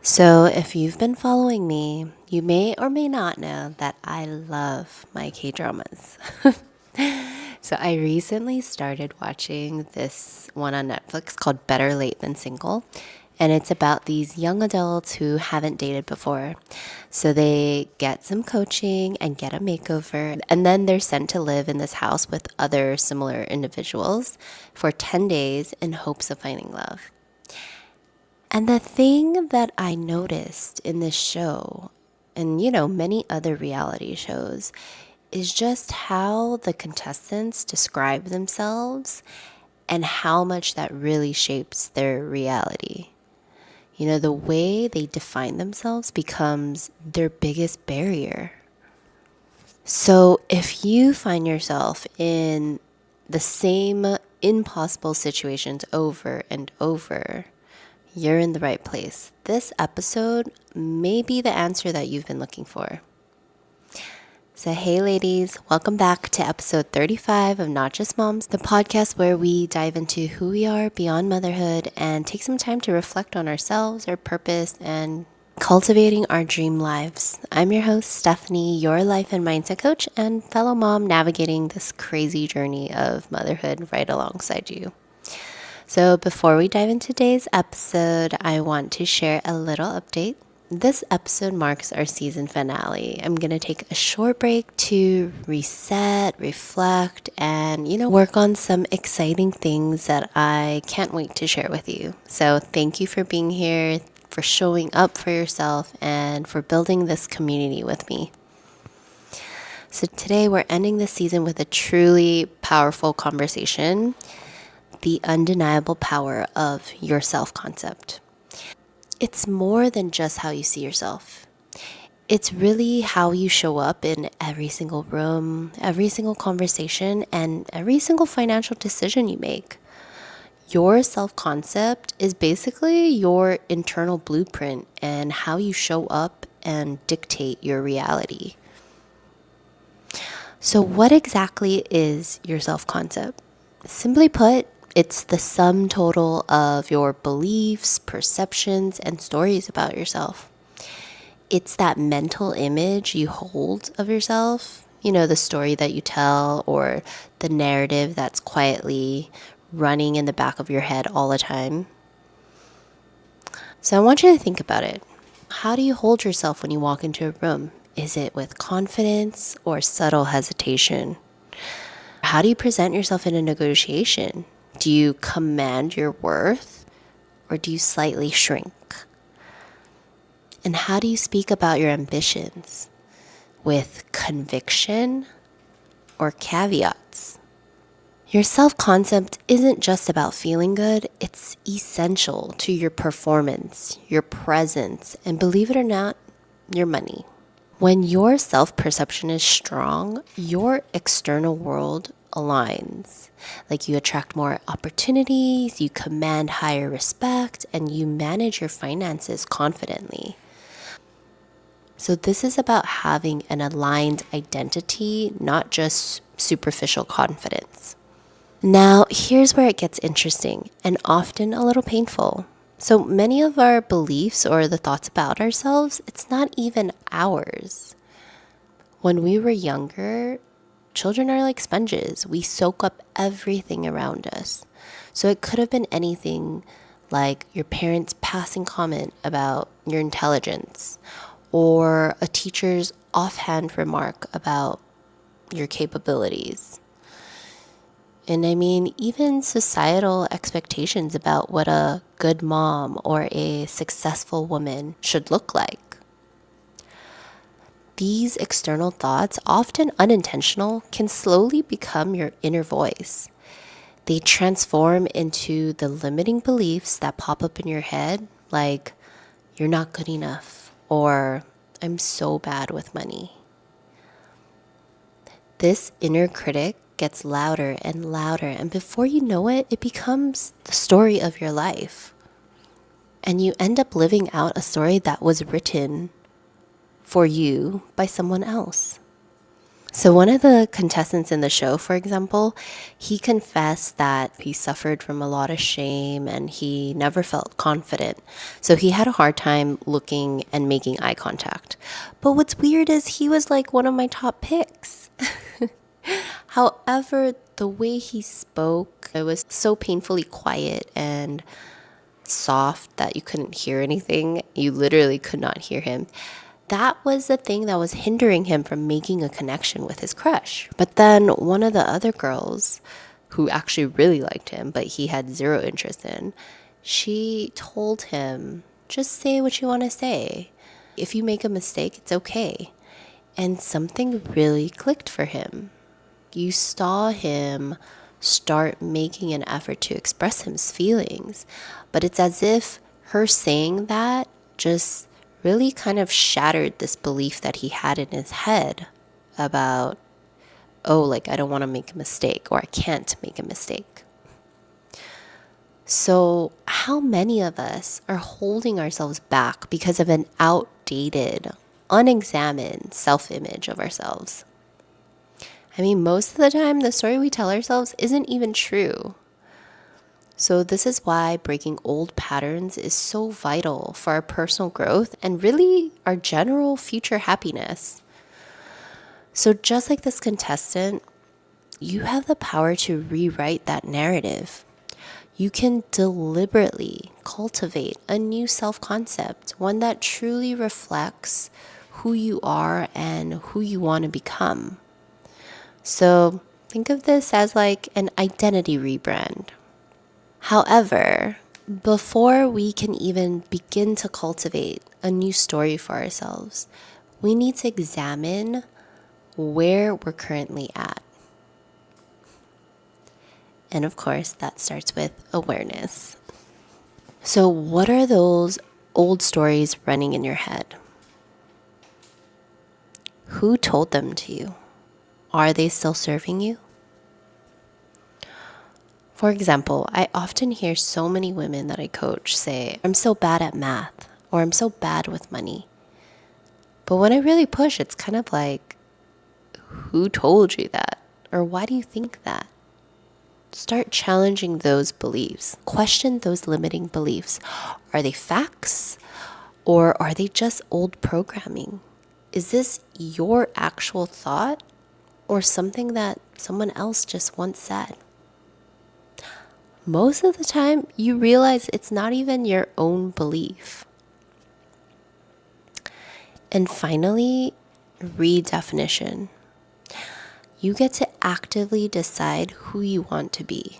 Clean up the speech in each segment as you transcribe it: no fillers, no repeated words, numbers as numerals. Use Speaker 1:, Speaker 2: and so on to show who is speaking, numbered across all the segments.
Speaker 1: So, if you've been following me, you may or may not know that I love my K dramas. So, I recently started watching this one on Netflix called Better Late Than Single. And it's about these young adults who haven't dated before. So, they get some coaching and get a makeover. And then they're sent to live in this house with other similar individuals for 10 days in hopes of finding love. And the thing that I noticed in this show, and many other reality shows, is just how the contestants describe themselves and how much that really shapes their reality. The way they define themselves becomes their biggest barrier. So if you find yourself in the same impossible situations over and over, you're in the right place. This episode may be the answer that you've been looking for. So, hey ladies, welcome back to episode 35 of Not Just Moms, the podcast where we dive into who we are beyond motherhood and take some time to reflect on ourselves, our purpose, and cultivating our dream lives. I'm your host, Stephanie, your life and mindset coach and fellow mom navigating this crazy journey of motherhood right alongside you. So before we dive into today's episode, I want to share a little update. This episode marks our season finale. I'm going to take a short break to reset, reflect, and, work on some exciting things that I can't wait to share with you. So thank you for being here, for showing up for yourself, and for building this community with me. So today we're ending the season with a truly powerful conversation: the undeniable power of your self-concept. It's more than just how you see yourself. It's really how you show up in every single room, every single conversation, and every single financial decision you make. Your self-concept is basically your internal blueprint and how you show up and dictate your reality. So what exactly is your self-concept? Simply put, it's the sum total of your beliefs, perceptions, and stories about yourself. It's that mental image you hold of yourself, the story that you tell or the narrative that's quietly running in the back of your head all the time. So I want you to think about it. How do you hold yourself when you walk into a room? Is it with confidence or subtle hesitation? How do you present yourself in a negotiation? Do you command your worth or do you slightly shrink? And how do you speak about your ambitions? With conviction or caveats? Your self-concept isn't just about feeling good, it's essential to your performance, your presence, and believe it or not, your money. When your self-perception is strong, your external world aligns. Like you attract more opportunities, you command higher respect, and you manage your finances confidently. So this is about having an aligned identity, not just superficial confidence. Now, here's where it gets interesting and often a little painful. So many of our beliefs or the thoughts about ourselves, it's not even ours. When we were younger, children are like sponges. We soak up everything around us. So it could have been anything like your parents' passing comment about your intelligence or a teacher's offhand remark about your capabilities. And I mean, even societal expectations about what a good mom or a successful woman should look like. These external thoughts, often unintentional, can slowly become your inner voice. They transform into the limiting beliefs that pop up in your head, like, you're not good enough, or I'm so bad with money. This inner critic gets louder and louder, and before you know it, it becomes the story of your life. And you end up living out a story that was written for you by someone else. So, one of the contestants in the show, for example, he confessed that he suffered from a lot of shame and he never felt confident. So, he had a hard time looking and making eye contact. But what's weird is he was like one of my top picks. However, the way he spoke, it was so painfully quiet and soft that you couldn't hear anything. You literally could not hear him. That was the thing that was hindering him from making a connection with his crush. But then one of the other girls who actually really liked him, but he had zero interest in, she told him, just say what you want to say. If you make a mistake, it's okay. And something really clicked for him. You saw him start making an effort to express his feelings, but it's as if her saying that just really kind of shattered this belief that he had in his head about, oh, like I don't want to make a mistake or I can't make a mistake. So, how many of us are holding ourselves back because of an outdated, unexamined self image of ourselves? I mean, most of the time, the story we tell ourselves isn't even true. So, this is why breaking old patterns is so vital for our personal growth and really our general future happiness. So, just like this contestant, you have the power to rewrite that narrative. You can deliberately cultivate a new self concept, one that truly reflects who you are and who you want to become. So, think of this as like an identity rebrand. However, before we can even begin to cultivate a new story for ourselves, we need to examine where we're currently at. And of course, that starts with awareness. So, what are those old stories running in your head? Who told them to you? Are they still serving you? For example, I often hear so many women that I coach say, I'm so bad at math, or I'm so bad with money. But when I really push, it's kind of like, who told you that? Or why do you think that? Start challenging those beliefs. Question those limiting beliefs. Are they facts? Or are they just old programming? Is this your actual thought? Or something that someone else just once said? Most of the time, you realize it's not even your own belief. And finally, redefinition. You get to actively decide who you want to be.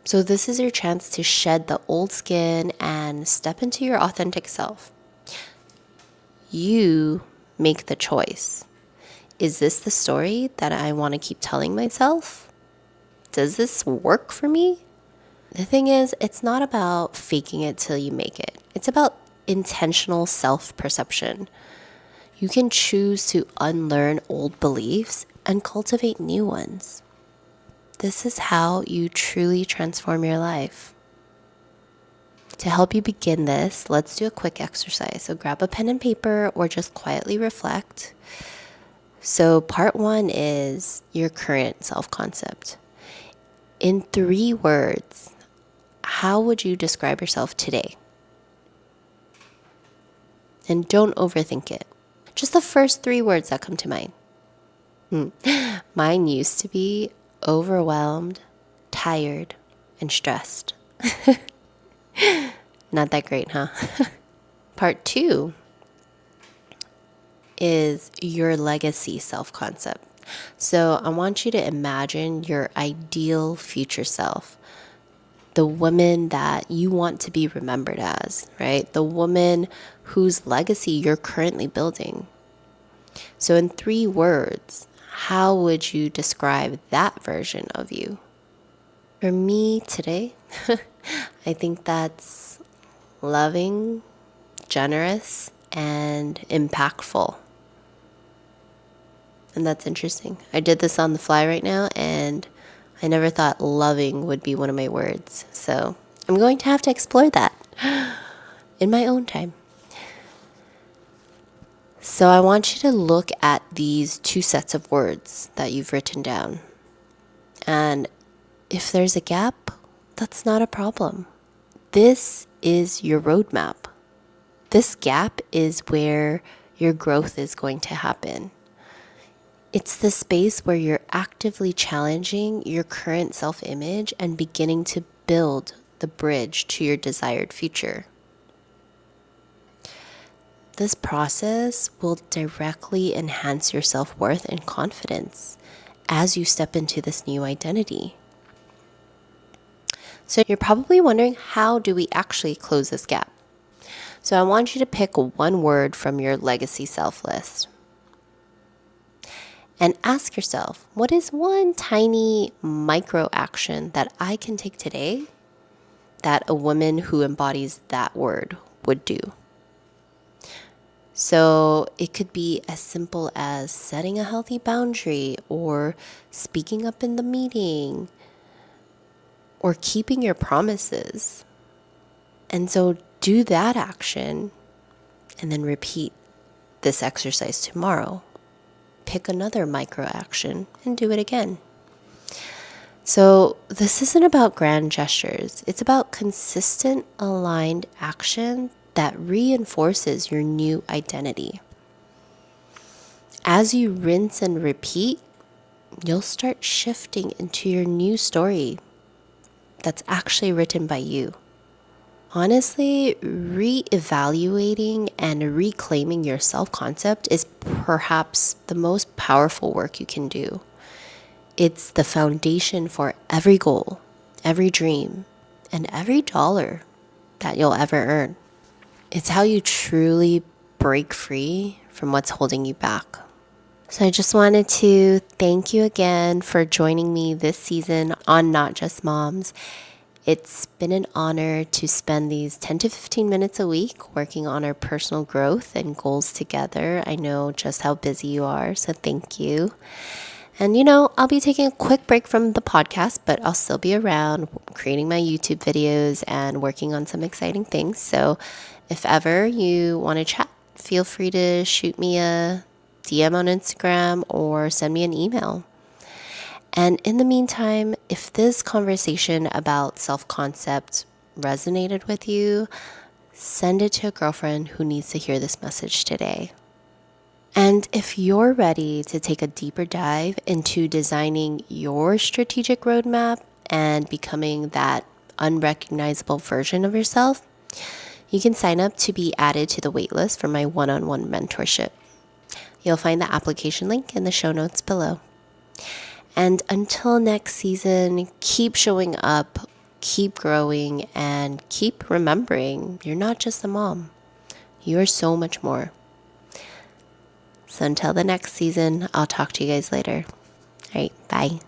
Speaker 1: So this is your chance to shed the old skin and step into your authentic self. You make the choice. Is this the story that I want to keep telling myself? Does this work for me? The thing is, it's not about faking it till you make it. It's about intentional self-perception. You can choose to unlearn old beliefs and cultivate new ones. This is how you truly transform your life. To help you begin this, let's do a quick exercise. So grab a pen and paper or just quietly reflect. So part 1 is your current self-concept. In 3 words, how would you describe yourself today? And don't overthink it. Just the first 3 words that come to mind. Mine used to be overwhelmed, tired, and stressed. Not that great, huh? Part 2 is your legacy self-concept. So I want you to imagine your ideal future self. The woman that you want to be remembered as, right? The woman whose legacy you're currently building. So in 3 words, how would you describe that version of you? For me today, I think that's loving, generous, and impactful. And that's interesting. I did this on the fly right now, and I never thought loving would be one of my words. So I'm going to have to explore that in my own time. So I want you to look at these two sets of words that you've written down. And if there's a gap, that's not a problem. This is your roadmap. This gap is where your growth is going to happen. It's the space where you're actively challenging your current self-image and beginning to build the bridge to your desired future. This process will directly enhance your self-worth and confidence as you step into this new identity. So you're probably wondering, how do we actually close this gap? So I want you to pick one word from your legacy self list and ask yourself, what is one tiny micro action that I can take today that a woman who embodies that word would do? So it could be as simple as setting a healthy boundary, or speaking up in the meeting, or keeping your promises. And so do that action and then repeat this exercise tomorrow. Pick another micro action and do it again. So this isn't about grand gestures. It's about consistent, aligned action that reinforces your new identity. As you rinse and repeat, you'll start shifting into your new story that's actually written by you. Honestly, reevaluating and reclaiming your self-concept is perhaps the most powerful work you can do. It's the foundation for every goal, every dream, and every dollar that you'll ever earn. It's how you truly break free from what's holding you back. So I just wanted to thank you again for joining me this season on Not Just Moms. It's been an honor to spend these 10 to 15 minutes a week working on our personal growth and goals together. I know just how busy you are, so thank you. And I'll be taking a quick break from the podcast, but I'll still be around creating my YouTube videos and working on some exciting things. So if ever you want to chat, feel free to shoot me a DM on Instagram or send me an email. And in the meantime, if this conversation about self-concept resonated with you, send it to a girlfriend who needs to hear this message today. And if you're ready to take a deeper dive into designing your strategic roadmap and becoming that unrecognizable version of yourself, you can sign up to be added to the waitlist for my one-on-one mentorship. You'll find the application link in the show notes below. And until next season, keep showing up, keep growing, and keep remembering you're not just a mom. You are so much more. So until the next season, I'll talk to you guys later. All right, bye.